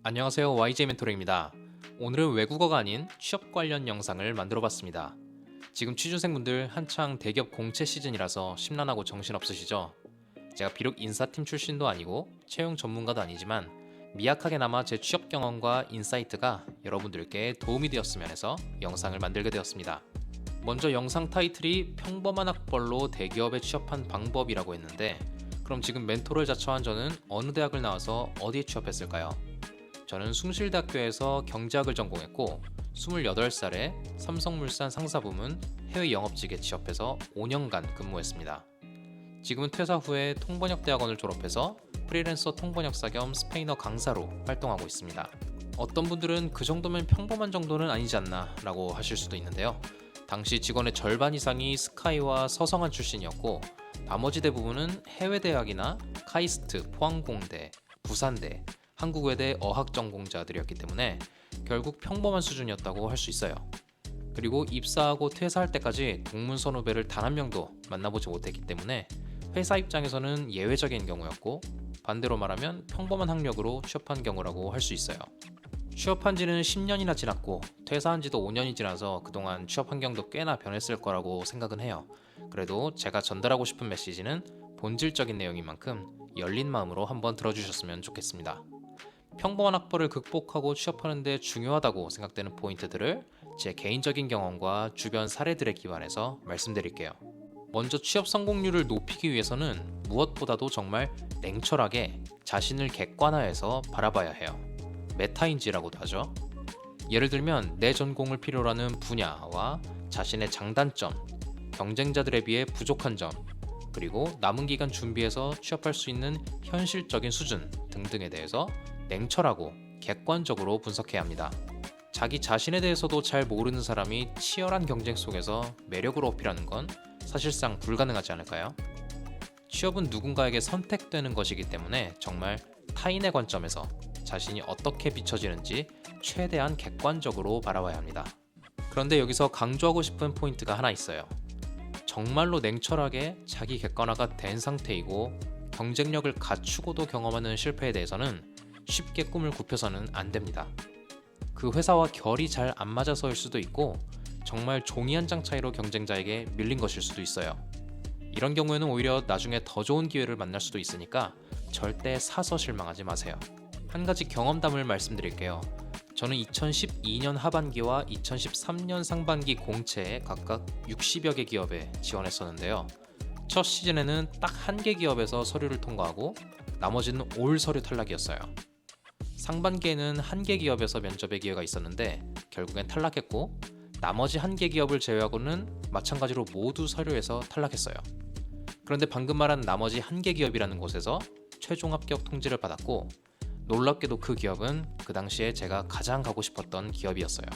안녕하세요, YJ 멘토링입니다. 오늘은 외국어가 아닌 취업 관련 영상을 만들어 봤습니다. 지금 취준생분들 한창 대기업 공채 시즌이라서 심란하고 정신없으시죠? 제가 비록 인사팀 출신도 아니고 채용 전문가도 아니지만 미약하게나마 제 취업 경험과 인사이트가 여러분들께 도움이 되었으면 해서 영상을 만들게 되었습니다. 먼저 영상 타이틀이 평범한 학벌로 대기업에 취업한 방법이라고 했는데, 그럼 지금 멘토를 자처한 저는 어느 대학을 나와서 어디에 취업했을까요? 저는 숭실대학교에서 경제학을 전공했고 28살에 삼성물산 상사부문 해외 영업직에 취업해서 5년간 근무했습니다. 지금은 퇴사 후에 통번역대학원을 졸업해서 프리랜서 통번역사 겸 스페인어 강사로 활동하고 있습니다. 어떤 분들은 그 정도면 평범한 정도는 아니지 않나 라고 하실 수도 있는데요. 당시 직원의 절반 이상이 스카이와 서성한 출신이었고 나머지 대부분은 해외대학이나 카이스트, 포항공대, 부산대, 한국외대 어학 전공자들이었기 때문에 결국 평범한 수준이었다고 할 수 있어요. 그리고 입사하고 퇴사할 때까지 동문선 후배를 단 한 명도 만나보지 못했기 때문에 회사 입장에서는 예외적인 경우였고, 반대로 말하면 평범한 학력으로 취업한 경우라고 할 수 있어요. 취업한 지는 10년이나 지났고 퇴사한 지도 5년이 지나서 그동안 취업 환경도 꽤나 변했을 거라고 생각은 해요. 그래도 제가 전달하고 싶은 메시지는 본질적인 내용인 만큼 열린 마음으로 한번 들어주셨으면 좋겠습니다. 평범한 학벌을 극복하고 취업하는 데 중요하다고 생각되는 포인트들을 제 개인적인 경험과 주변 사례들에 기반해서 말씀드릴게요. 먼저 취업 성공률을 높이기 위해서는 무엇보다도 정말 냉철하게 자신을 객관화해서 바라봐야 해요. 메타인지라고도 하죠. 예를 들면 내 전공을 필요로 하는 분야와 자신의 장단점, 경쟁자들에 비해 부족한 점, 그리고 남은 기간 준비해서 취업할 수 있는 현실적인 수준 등등에 대해서 냉철하고 객관적으로 분석해야 합니다. 자기 자신에 대해서도 잘 모르는 사람이 치열한 경쟁 속에서 매력을 어필하는 건 사실상 불가능하지 않을까요? 취업은 누군가에게 선택되는 것이기 때문에 정말 타인의 관점에서 자신이 어떻게 비춰지는지 최대한 객관적으로 바라봐야 합니다. 그런데 여기서 강조하고 싶은 포인트가 하나 있어요. 정말로 냉철하게 자기 객관화가 된 상태이고 경쟁력을 갖추고도 경험하는 실패에 대해서는 쉽게 꿈을 굽혀서는 안 됩니다. 그 회사와 결이 잘 안 맞아서일 수도 있고 정말 종이 한 장 차이로 경쟁자에게 밀린 것일 수도 있어요. 이런 경우에는 오히려 나중에 더 좋은 기회를 만날 수도 있으니까 절대 사서 실망하지 마세요. 한 가지 경험담을 말씀드릴게요. 저는 2012년 하반기와 2013년 상반기 공채에 각각 60여 개 기업에 지원했었는데요. 첫 시즌에는 딱 한 개 기업에서 서류를 통과하고 나머지는 올 서류 탈락이었어요. 상반기에는 한 개 기업에서 면접의 기회가 있었는데 결국엔 탈락했고, 나머지 한 개 기업을 제외하고는 마찬가지로 모두 서류에서 탈락했어요. 그런데 방금 말한 나머지 한 개 기업이라는 곳에서 최종 합격 통지를 받았고, 놀랍게도 그 기업은 그 당시에 제가 가장 가고 싶었던 기업이었어요.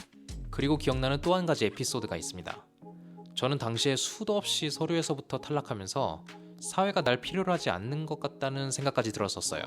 그리고 기억나는 또 한 가지 에피소드가 있습니다. 저는 당시에 수도 없이 서류에서부터 탈락하면서 사회가 날 필요로 하지 않는 것 같다는 생각까지 들었었어요.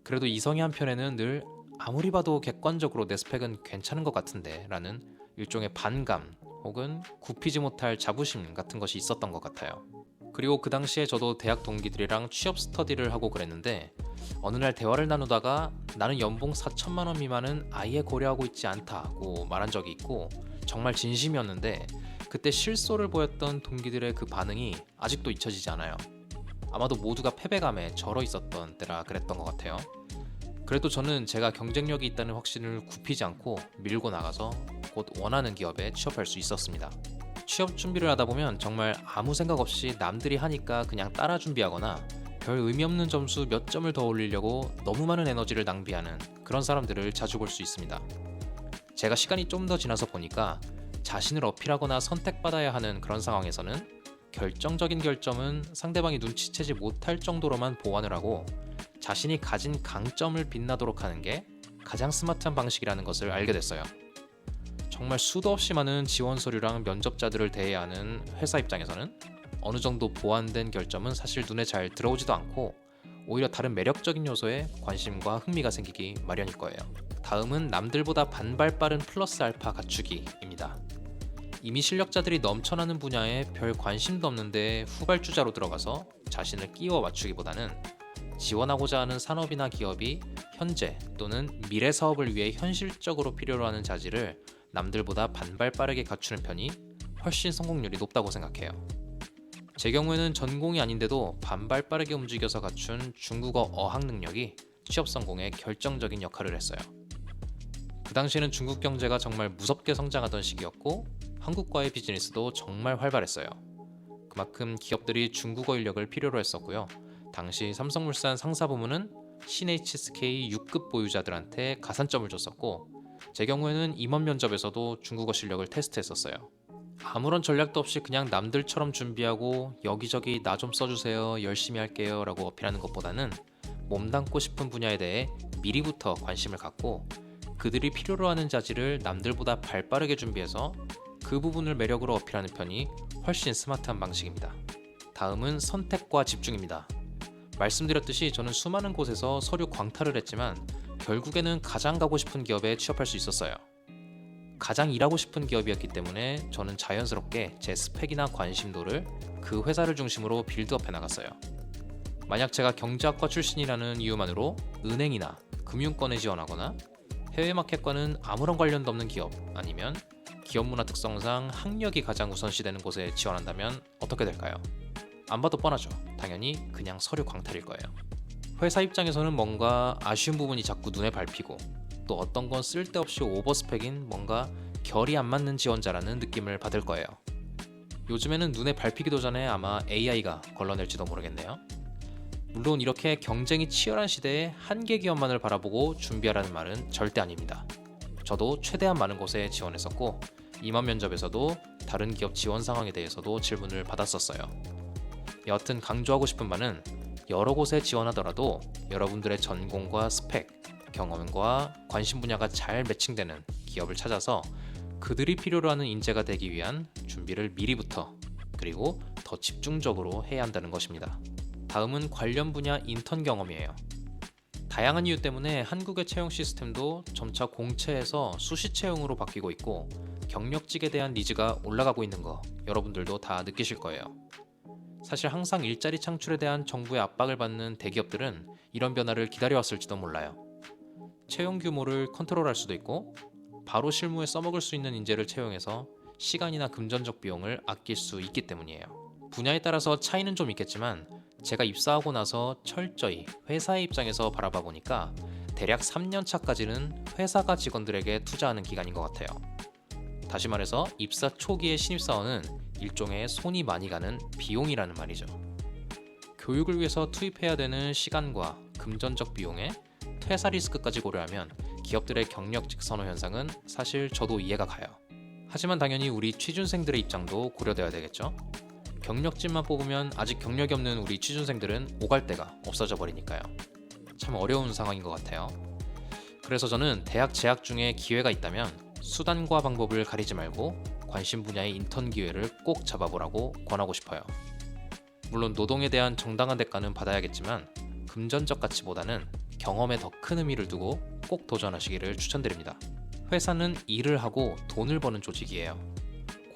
그래도 이성의 한편에는 늘 아무리 봐도 객관적으로 내 스펙은 괜찮은 것 같은데 라는 일종의 반감 혹은 굽히지 못할 자부심 같은 것이 있었던 것 같아요. 그리고 그 당시에 저도 대학 동기들이랑 취업 스터디를 하고 그랬는데 어느 날 대화를 나누다가 나는 연봉 4천만 원 미만은 아예 고려하고 있지 않다고 말한 적이 있고, 정말 진심이었는데 그때 실소를 보였던 동기들의 그 반응이 아직도 잊혀지지 않아요. 아마도 모두가 패배감에 절어 있었던 때라 그랬던 것 같아요. 그래도 저는 제가 경쟁력이 있다는 확신을 굽히지 않고 밀고 나가서 곧 원하는 기업에 취업할 수 있었습니다. 취업 준비를 하다 보면 정말 아무 생각 없이 남들이 하니까 그냥 따라 준비하거나 별 의미 없는 점수 몇 점을 더 올리려고 너무 많은 에너지를 낭비하는 그런 사람들을 자주 볼 수 있습니다. 제가 시간이 좀 더 지나서 보니까 자신을 어필하거나 선택받아야 하는 그런 상황에서는 결정적인 결점은 상대방이 눈치채지 못할 정도로만 보완을 하고 자신이 가진 강점을 빛나도록 하는 게 가장 스마트한 방식이라는 것을 알게 됐어요. 정말 수도 없이 많은 지원 서류랑 면접자들을 대해야 하는 회사 입장에서는 어느 정도 보완된 결점은 사실 눈에 잘 들어오지도 않고 오히려 다른 매력적인 요소에 관심과 흥미가 생기기 마련일 거예요. 다음은 남들보다 반발 빠른 플러스 알파 갖추기입니다. 이미 실력자들이 넘쳐나는 분야에 별 관심도 없는데 후발주자로 들어가서 자신을 끼워 맞추기보다는 지원하고자 하는 산업이나 기업이 현재 또는 미래 사업을 위해 현실적으로 필요로 하는 자질을 남들보다 반발 빠르게 갖추는 편이 훨씬 성공률이 높다고 생각해요. 제 경우에는 전공이 아닌데도 반발 빠르게 움직여서 갖춘 중국어 어학 능력이 취업 성공에 결정적인 역할을 했어요. 그 당시에는 중국 경제가 정말 무섭게 성장하던 시기였고 한국과의 비즈니스도 정말 활발했어요. 그만큼 기업들이 중국어 인력을 필요로 했었고요. 당시 삼성물산 상사부문은 신HSK 6급 보유자들한테 가산점을 줬었고 제 경우에는 임원 면접에서도 중국어 실력을 테스트했었어요. 아무런 전략도 없이 그냥 남들처럼 준비하고 여기저기 나 좀 써주세요, 열심히 할게요 라고 어필하는 것보다는 몸담고 싶은 분야에 대해 미리부터 관심을 갖고 그들이 필요로 하는 자질을 남들보다 발빠르게 준비해서 그 부분을 매력으로 어필하는 편이 훨씬 스마트한 방식입니다. 다음은 선택과 집중입니다. 말씀드렸듯이 저는 수많은 곳에서 서류 광탈을 했지만 결국에는 가장 가고 싶은 기업에 취업할 수 있었어요. 가장 일하고 싶은 기업이었기 때문에 저는 자연스럽게 제 스펙이나 관심도를 그 회사를 중심으로 빌드업해 나갔어요. 만약 제가 경제학과 출신이라는 이유만으로 은행이나 금융권에 지원하거나 해외 마켓과는 아무런 관련도 없는 기업 아니면 기업 문화 특성상 학력이 가장 우선시되는 곳에 지원한다면 어떻게 될까요? 안 봐도 뻔하죠. 당연히 그냥 서류 광탈일 거예요. 회사 입장에서는 뭔가 아쉬운 부분이 자꾸 눈에 밟히고 또 어떤 건 쓸데없이 오버스펙인 뭔가 결이 안 맞는 지원자라는 느낌을 받을 거예요. 요즘에는 눈에 밟히기도 전에 아마 AI가 걸러낼지도 모르겠네요. 물론 이렇게 경쟁이 치열한 시대에 한 개 기업만을 바라보고 준비하라는 말은 절대 아닙니다. 저도 최대한 많은 곳에 지원했었고 임원 면접에서도 다른 기업 지원 상황에 대해서도 질문을 받았었어요. 여하튼 강조하고 싶은 바는 여러 곳에 지원하더라도 여러분들의 전공과 스펙, 경험과 관심 분야가 잘 매칭되는 기업을 찾아서 그들이 필요로 하는 인재가 되기 위한 준비를 미리부터 그리고 더 집중적으로 해야 한다는 것입니다. 다음은 관련 분야 인턴 경험이에요. 다양한 이유 때문에 한국의 채용 시스템도 점차 공채에서 수시 채용으로 바뀌고 있고 경력직에 대한 니즈가 올라가고 있는 거 여러분들도 다 느끼실 거예요. 사실 항상 일자리 창출에 대한 정부의 압박을 받는 대기업들은 이런 변화를 기다려왔을지도 몰라요. 채용 규모를 컨트롤할 수도 있고 바로 실무에 써먹을 수 있는 인재를 채용해서 시간이나 금전적 비용을 아낄 수 있기 때문이에요. 분야에 따라서 차이는 좀 있겠지만 제가 입사하고 나서 철저히 회사의 입장에서 바라봐 보니까 대략 3년 차까지는 회사가 직원들에게 투자하는 기간인 것 같아요. 다시 말해서 입사 초기의 신입사원은 일종의 손이 많이 가는 비용이라는 말이죠. 교육을 위해서 투입해야 되는 시간과 금전적 비용에 퇴사 리스크까지 고려하면 기업들의 경력직 선호 현상은 사실 저도 이해가 가요. 하지만 당연히 우리 취준생들의 입장도 고려돼야 되겠죠. 경력직만 뽑으면 아직 경력이 없는 우리 취준생들은 오갈 데가 없어져 버리니까요. 참 어려운 상황인 것 같아요. 그래서 저는 대학 재학 중에 기회가 있다면 수단과 방법을 가리지 말고 관심 분야의 인턴 기회를 꼭 잡아보라고 권하고 싶어요. 물론 노동에 대한 정당한 대가는 받아야겠지만 금전적 가치보다는 경험에 더 큰 의미를 두고 꼭 도전하시기를 추천드립니다. 회사는 일을 하고 돈을 버는 조직이에요.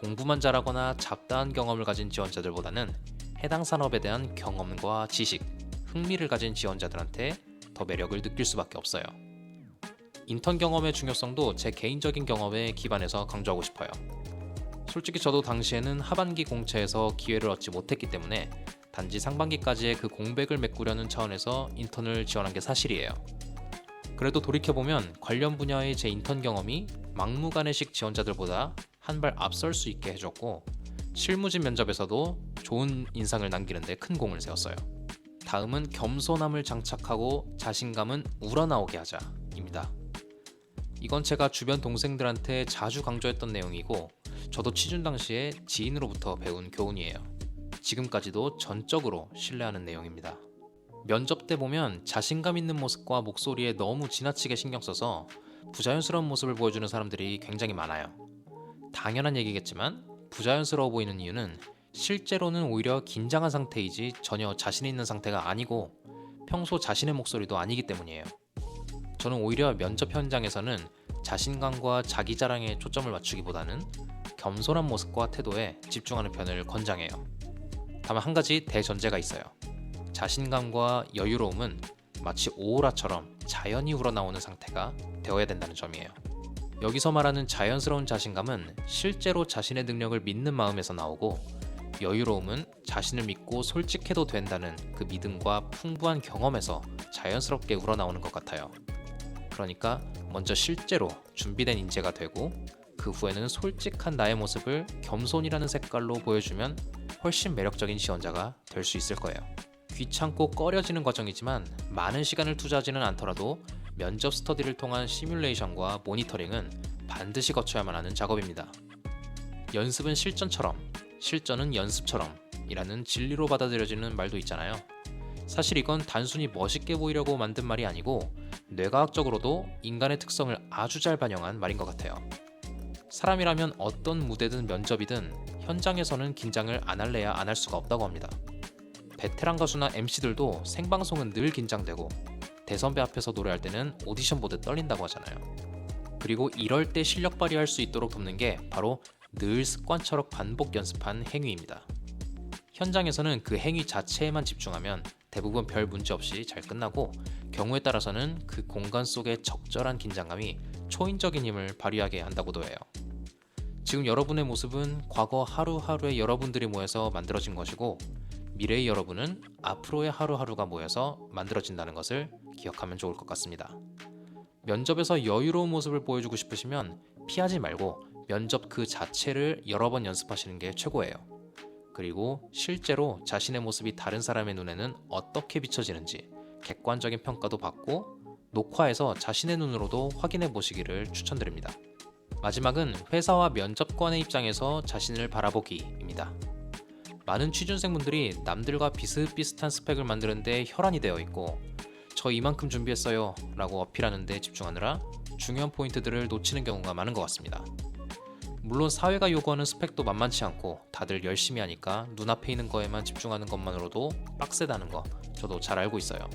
공부만 잘하거나 잡다한 경험을 가진 지원자들보다는 해당 산업에 대한 경험과 지식, 흥미를 가진 지원자들한테 더 매력을 느낄 수밖에 없어요. 인턴 경험의 중요성도 제 개인적인 경험에 기반해서 강조하고 싶어요. 솔직히 저도 당시에는 하반기 공채에서 기회를 얻지 못했기 때문에 단지 상반기까지의 그 공백을 메꾸려는 차원에서 인턴을 지원한 게 사실이에요. 그래도 돌이켜보면 관련 분야의 제 인턴 경험이 막무가내식 지원자들보다 한 발 앞설 수 있게 해줬고 실무진 면접에서도 좋은 인상을 남기는 데 큰 공을 세웠어요. 다음은 겸손함을 장착하고 자신감은 우러나오게 하자입니다. 이건 제가 주변 동생들한테 자주 강조했던 내용이고 저도 취준 당시에 지인으로부터 배운 교훈이에요. 지금까지도 전적으로 신뢰하는 내용입니다. 면접 때 보면 자신감 있는 모습과 목소리에 너무 지나치게 신경 써서 부자연스러운 모습을 보여주는 사람들이 굉장히 많아요. 당연한 얘기겠지만 부자연스러워 보이는 이유는 실제로는 오히려 긴장한 상태이지 전혀 자신 있는 상태가 아니고 평소 자신의 목소리도 아니기 때문이에요. 저는 오히려 면접 현장에서는 자신감과 자기 자랑에 초점을 맞추기보다는 겸손한 모습과 태도에 집중하는 편을 권장해요. 다만 한 가지 대전제가 있어요. 자신감과 여유로움은 마치 오로라처럼 자연히 우러나오는 상태가 되어야 된다는 점이에요. 여기서 말하는 자연스러운 자신감은 실제로 자신의 능력을 믿는 마음에서 나오고, 여유로움은 자신을 믿고 솔직해도 된다는 그 믿음과 풍부한 경험에서 자연스럽게 우러나오는 것 같아요. 그러니까 먼저 실제로 준비된 인재가 되고, 그 후에는 솔직한 나의 모습을 겸손이라는 색깔로 보여주면 훨씬 매력적인 지원자가 될 수 있을 거예요. 귀찮고 꺼려지는 과정이지만 많은 시간을 투자하지는 않더라도 면접 스터디를 통한 시뮬레이션과 모니터링은 반드시 거쳐야만 하는 작업입니다. 연습은 실전처럼, 실전은 연습처럼 이라는 진리로 받아들여지는 말도 있잖아요. 사실 이건 단순히 멋있게 보이려고 만든 말이 아니고 뇌과학적으로도 인간의 특성을 아주 잘 반영한 말인 것 같아요. 사람이라면 어떤 무대든 면접이든 현장에서는 긴장을 안 할래야 안 할 수가 없다고 합니다. 베테랑 가수나 MC들도 생방송은 늘 긴장되고 대선배 앞에서 노래할 때는 오디션 보듯 떨린다고 하잖아요. 그리고 이럴 때 실력 발휘할 수 있도록 돕는 게 바로 늘 습관처럼 반복 연습한 행위입니다. 현장에서는 그 행위 자체에만 집중하면 대부분 별 문제 없이 잘 끝나고, 경우에 따라서는 그 공간 속의 적절한 긴장감이 초인적인 힘을 발휘하게 한다고도 해요. 지금 여러분의 모습은 과거 하루하루의 여러분들이 모여서 만들어진 것이고, 미래의 여러분은 앞으로의 하루하루가 모여서 만들어진다는 것을 기억하면 좋을 것 같습니다. 면접에서 여유로운 모습을 보여주고 싶으시면 피하지 말고 면접 그 자체를 여러 번 연습하시는 게 최고예요. 그리고 실제로 자신의 모습이 다른 사람의 눈에는 어떻게 비춰지는지 객관적인 평가도 받고 녹화해서 자신의 눈으로도 확인해 보시기를 추천드립니다. 마지막은 회사와 면접관의 입장에서 자신을 바라보기입니다. 많은 취준생분들이 남들과 비슷비슷한 스펙을 만드는데 혈안이 되어 있고, 저 이만큼 준비했어요 라고 어필하는 데 집중하느라 중요한 포인트들을 놓치는 경우가 많은 것 같습니다. 물론 사회가 요구하는 스펙도 만만치 않고 다들 열심히 하니까 눈앞에 있는 거에만 집중하는 것만으로도 빡세다는 거 저도 잘 알고 있어요.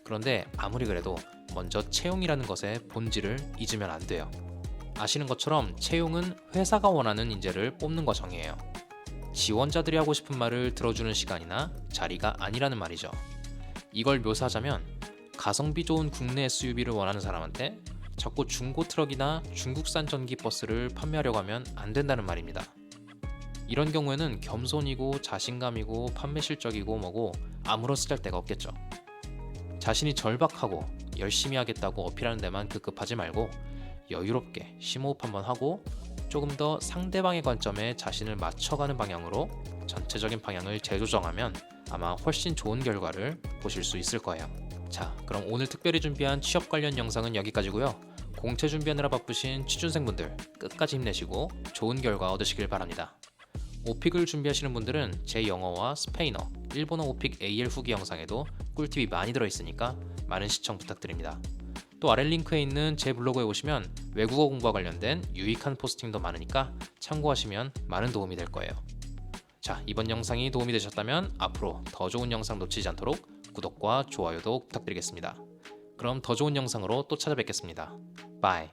그런데 아무리 그래도 먼저 채용이라는 것의 본질을 잊으면 안 돼요. 아시는 것처럼 채용은 회사가 원하는 인재를 뽑는 과정이에요. 지원자들이 하고 싶은 말을 들어주는 시간이나 자리가 아니라는 말이죠. 이걸 묘사하자면 가성비 좋은 국내 SUV를 원하는 사람한테 자꾸 중고 트럭이나 중국산 전기 버스를 판매하려고 하면 안 된다는 말입니다. 이런 경우에는 겸손이고 자신감이고 판매 실적이고 뭐고 아무런 쓰잘데가 없겠죠. 자신이 절박하고 열심히 하겠다고 어필하는 데만 급급하지 말고 여유롭게 심호흡 한번 하고 조금 더 상대방의 관점에 자신을 맞춰가는 방향으로 전체적인 방향을 재조정하면 아마 훨씬 좋은 결과를 보실 수 있을 거예요. 자, 그럼 오늘 특별히 준비한 취업 관련 영상은 여기까지고요. 공채 준비하느라 바쁘신 취준생분들 끝까지 힘내시고 좋은 결과 얻으시길 바랍니다. 오픽을 준비하시는 분들은 제 영어와 스페인어, 일본어 오픽 AL 후기 영상에도 꿀팁이 많이 들어있으니까 많은 시청 부탁드립니다. 또 아래 링크에 있는 제 블로그에 오시면 외국어 공부와 관련된 유익한 포스팅도 많으니까 참고하시면 많은 도움이 될 거예요. 자, 이번 영상이 도움이 되셨다면 앞으로 더 좋은 영상 놓치지 않도록 구독과 좋아요도 부탁드리겠습니다. 그럼 더 좋은 영상으로 또 찾아뵙겠습니다. 바이.